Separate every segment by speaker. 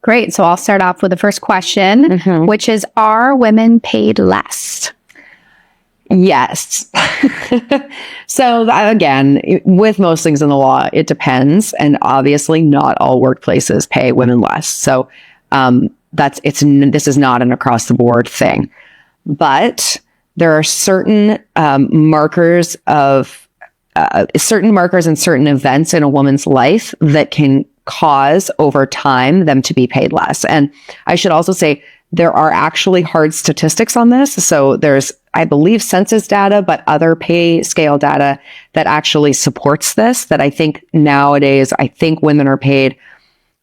Speaker 1: Great. So I'll start off with the first question, which is, are women paid less?
Speaker 2: Yes. So again, with most things in the law, it depends. And obviously not all workplaces pay women less. So this is not an across the board thing. But there are certain markers and certain events in a woman's life that can cause over time them to be paid less. And I should also say there are actually hard statistics on this. So there's, I believe, census data, but other pay scale data that actually supports this, that I think nowadays, I think women are paid,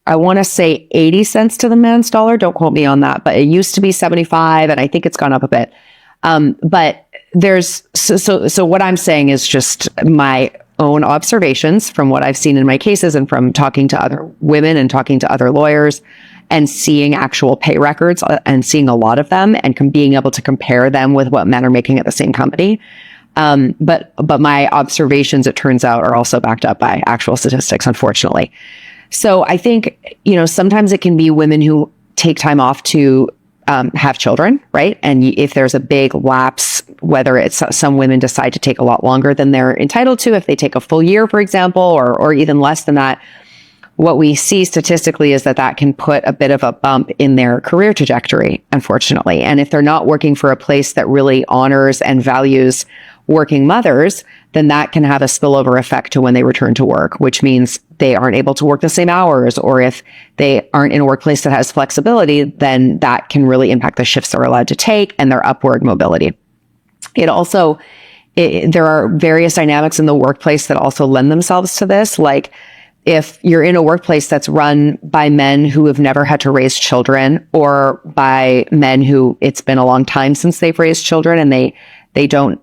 Speaker 2: I want to say 80 cents to the man's dollar. Don't quote me on that, but it used to be 75 and I think it's gone up a bit. But there's, so what I'm saying is just my own observations from what I've seen in my cases and from talking to other women and talking to other lawyers and seeing actual pay records and seeing a lot of them and being able to compare them with what men are making at the same company. But my observations, it turns out, are also backed up by actual statistics, unfortunately. So I think, sometimes it can be women who take time off to have children, right? And if there's a big lapse, whether it's some women decide to take a lot longer than they're entitled to, if they take a full year, for example, or even less than that, what we see statistically is that can put a bit of a bump in their career trajectory, unfortunately. And if they're not working for a place that really honors and values working mothers, then that can have a spillover effect to when they return to work, which means they aren't able to work the same hours, or if they aren't in a workplace that has flexibility, then that can really impact the shifts they're allowed to take and their upward mobility. There are various dynamics in the workplace that also lend themselves to this. Like if you're in a workplace that's run by men who have never had to raise children, or by men who it's been a long time since they've raised children and they don't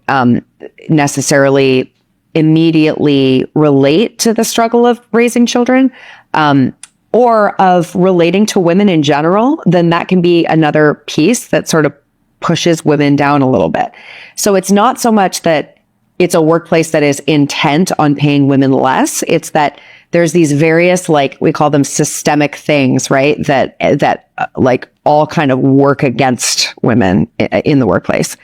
Speaker 2: necessarily immediately relate to the struggle of raising children, or of relating to women in general, then that can be another piece that sort of pushes women down a little bit. So it's not so much that it's a workplace that is intent on paying women less. It's that there's these various, like we call them systemic things, right? That like all kind of work against women in the workplace.